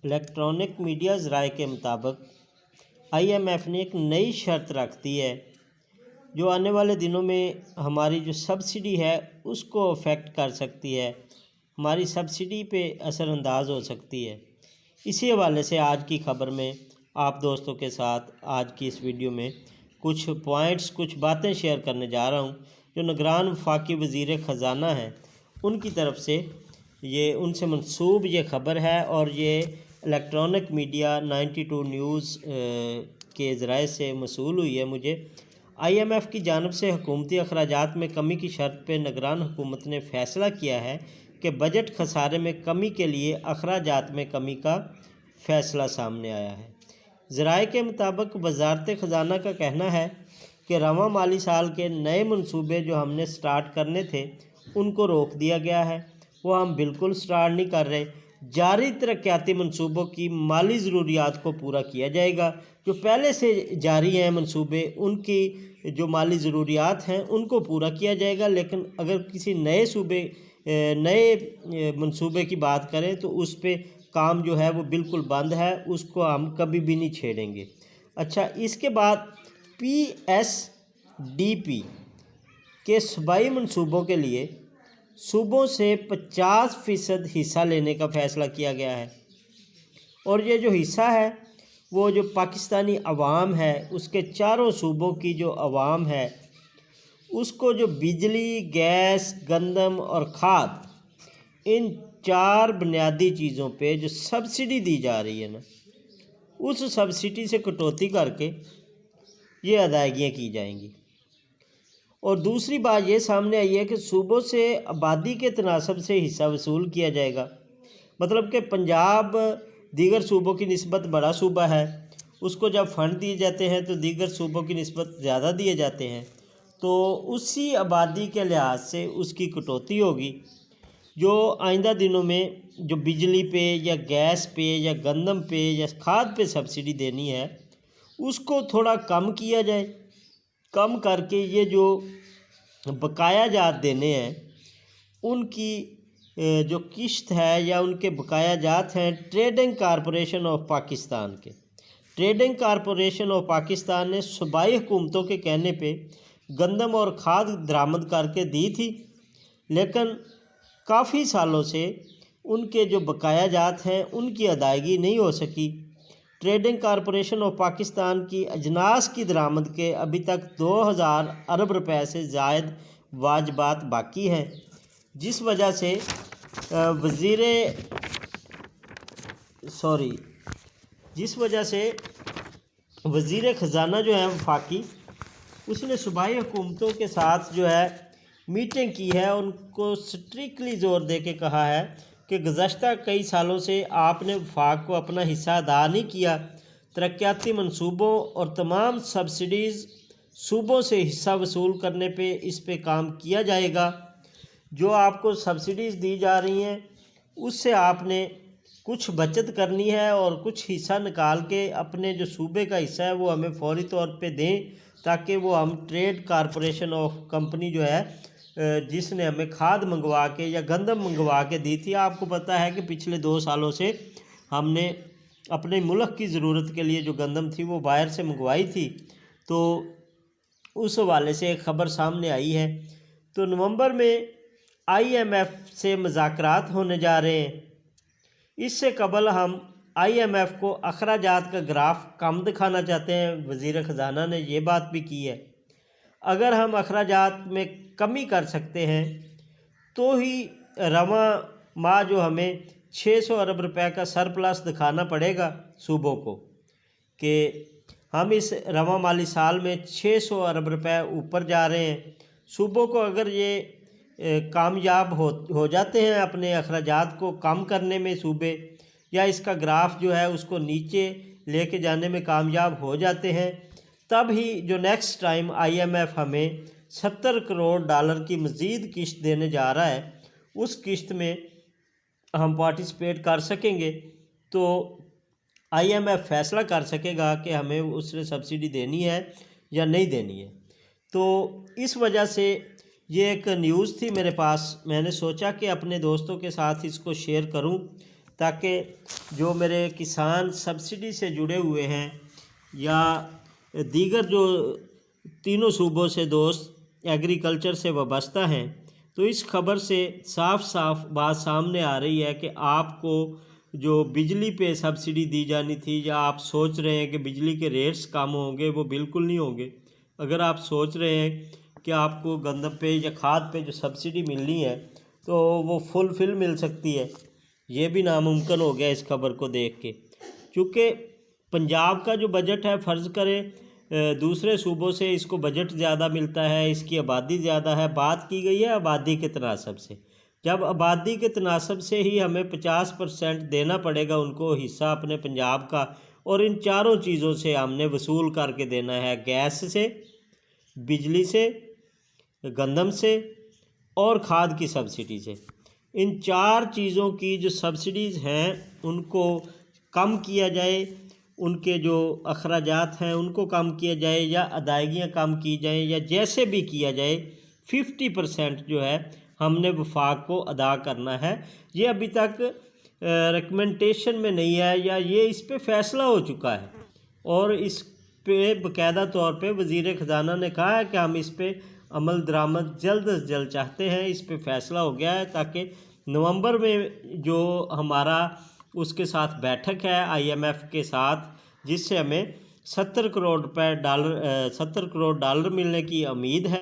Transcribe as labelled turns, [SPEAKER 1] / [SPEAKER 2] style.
[SPEAKER 1] Electronic media ज़राए के मुताबिक IMF ने एक नई शर्त रख दी है जो आने वाले दिनों में हमारी जो सब्सिडी है उसको अफेक्ट कर सकती है, हमारी सब्सिडी पे असरअंदाज हो सकती है। इसी हवाले से आज की ख़बर में आप दोस्तों के साथ आज की इस वीडियो में कुछ पॉइंट्स, कुछ बातें शेयर करने जा रहा हूँ जो निगरान वफाकी वज़ीर ख़जाना हैं उनकी तरफ से ये उनसे मंसूब ये ख़बर है और ये इलेक्ट्रॉनिक मीडिया 92 न्यूज़ के ज़राए से मसूल हुई है। मुझे IMF की जानिब से हुकूमती अखराजात में कमी की शर्त पर निगरान हुकूमत ने फ़ैसला किया है कि बजट खसारे में कमी के लिए अखराजात में कमी का फ़ैसला सामने आया है। ज़राए के मुताबिक वज़ारत ख़जाना का कहना है कि रवां माली साल के नए मंसूबे जो हमने स्टार्ट करने थे उनको रोक दिया गया है, वो हम बिल्कुल स्टार्ट नहीं कर रहे। जारी तरक्याती मंसूबों की माली ज़रूरियात को पूरा किया जाएगा। जो पहले से जारी हैं मंसूबे, उनकी जो माली ज़रूरियात हैं उनको पूरा किया जाएगा, लेकिन अगर किसी नए मंसूबे की बात करें तो उस पर काम जो है वो बिल्कुल बंद है, उसको हम कभी भी नहीं छेड़ेंगे। अच्छा, इसके बाद PSDP के सूबाई मंसूबों के लिए सूबों से 50% हिस्सा लेने का फ़ैसला किया गया है और ये जो हिस्सा है वो जो पाकिस्तानी अवाम है उसके चारों सूबों की जो अवाम है उसको जो बिजली, गैस, गंदम और खाद, इन 4 बुनियादी चीज़ों पे जो सब्सिडी दी जा रही है ना, उस सब्सिडी से कटौती करके ये अदायगियाँ की जाएंगी। और दूसरी बात ये सामने आई है कि सूबों से आबादी के तनासब से हिस्सा वसूल किया जाएगा। मतलब कि पंजाब दीगर सूबों की निस्बत बड़ा सूबा है, उसको जब फ़ंड दिए जाते हैं तो दीगर सूबों की निस्बत ज़्यादा दिए जाते हैं, तो उसी आबादी के लिहाज से उसकी कटौती होगी। जो आइंदा दिनों में जो बिजली पे या गैस पे या गंदम पे या खाद पे सब्सिडी देनी है उसको थोड़ा कम किया जाए। कम करके ये जो बकाया जात देने हैं उनकी जो किश्त है या उनके बकाया जात हैं ट्रेडिंग कॉरपोरेशन ऑफ पाकिस्तान के। ट्रेडिंग कॉरपोरेशन ऑफ पाकिस्तान ने सूबाई हुकूमतों के कहने पे गंदम और खाद दरामद करके दी थी, लेकिन काफ़ी सालों से उनके जो बकाया जात हैं उनकी अदायगी नहीं हो सकी। ट्रेडिंग कॉरपोरेशन ऑफ पाकिस्तान की अजनास की दरामद के अभी तक 2000 अरब रुपए से ज़ायद वाजबात बाकी हैं, जिस वजह से वज़ीर ख़जाना जो है वफाकी, उसने सूबाई हुकूमतों के साथ जो है मीटिंग की है। उनको स्ट्रिक्टली ज़ोर दे के कहा है कि गुज़श्ता कई सालों से आपने वफाक को अपना हिस्सा अदा नहीं किया। तरक्याती मंसूबों और तमाम सब्सिडीज़ सूबों से हिस्सा वसूल करने पे इस पे काम किया जाएगा। जो आपको सब्सिडीज़ दी जा रही हैं उससे आपने कुछ बचत करनी है और कुछ हिस्सा निकाल के अपने जो सूबे का हिस्सा है वो हमें फौरी तौर पे दें, ताकि वो हम ट्रेड कॉरपोरेशन ऑफ कंपनी जो है जिसने हमें खाद मंगवा के या गंदम मंगवा के दी थी। आपको पता है कि पिछले 2 सालों से हमने अपने मुल्क की ज़रूरत के लिए जो गंदम थी वो बाहर से मंगवाई थी, तो उस हवाले से एक ख़बर सामने आई है। तो नवंबर में IMF से मुज़ाकरात होने जा रहे हैं। इससे कबल हम IMF को अखराजात का ग्राफ कम दिखाना चाहते हैं। वज़ीर ख़जाना ने ये बात भी की है, अगर हम अखराजात में कमी कर सकते हैं तो ही रवां माह जो हमें 600 अरब रुपए का सरप्लस दिखाना पड़ेगा सूबों को, कि हम इस रवां माली साल में 600 अरब रुपए ऊपर जा रहे हैं। सूबों को अगर ये कामयाब हो जाते हैं अपने अखराजात को कम करने में सूबे, या इसका ग्राफ जो है उसको नीचे लेके जाने में कामयाब हो जाते हैं, तब ही जो नेक्स्ट टाइम IMF हमें 70 करोड़ डॉलर की मज़ीद किश्त देने जा रहा है, उस किश्त में हम पार्टिसिपेट कर सकेंगे। तो IMF फ़ैसला कर सकेगा कि हमें उसने सब्सिडी देनी है या नहीं देनी है। तो इस वजह से ये एक न्यूज़ थी मेरे पास, मैंने सोचा कि अपने दोस्तों के साथ इसको शेयर करूं تاکہ جو میرے کسان سبسڈی سے جڑے ہوئے ہیں یا دیگر جو تینوں صوبوں سے دوست ایگریکلچر سے وابستہ ہیں، تو اس خبر سے صاف صاف بات سامنے آ رہی ہے کہ آپ کو جو بجلی پہ سبسڈی دی جانی تھی، یا آپ سوچ رہے ہیں کہ بجلی کے ریٹس کم ہوں گے، وہ بالکل نہیں ہوں گے۔ اگر آپ سوچ رہے ہیں کہ آپ کو گندم پہ یا کھاد پہ جو سبسڈی ملنی ہے تو وہ فل مل سکتی ہے، یہ بھی ناممکن ہو گیا اس خبر کو دیکھ کے۔ چونکہ پنجاب کا جو بجٹ ہے، فرض کریں دوسرے صوبوں سے اس کو بجٹ زیادہ ملتا ہے، اس کی آبادی زیادہ ہے، بات کی گئی ہے آبادی کے تناسب سے۔ جب آبادی کے تناسب سے ہی ہمیں 50% دینا پڑے گا ان کو حصہ اپنے پنجاب کا، اور ان چاروں چیزوں سے ہم نے وصول کر کے دینا ہے، گیس سے، بجلی سے، گندم سے اور کھاد کی سبسڈی سے۔ ان چار چیزوں کی جو سبسڈیز ہیں ان کو کم کیا جائے، ان کے جو اخراجات ہیں ان کو کم کیا جائے، یا ادائیگیاں کم کی جائیں، یا جیسے بھی کیا جائے 50% جو ہے ہم نے وفاق کو ادا کرنا ہے۔ یہ ابھی تک ریکمنڈیشن میں نہیں ہے، یا یہ اس پہ فیصلہ ہو چکا ہے، اور اس پہ باقاعدہ طور پہ وزیر خزانہ نے کہا ہے کہ ہم اس پہ عمل درآمد جلد از جلد چاہتے ہیں۔ اس پہ فیصلہ ہو گیا ہے تاکہ نومبر میں جو ہمارا اس کے ساتھ بیٹھک ہے IMF کے ساتھ، جس سے ہمیں 70 کروڑ ڈالر ملنے کی امید ہے۔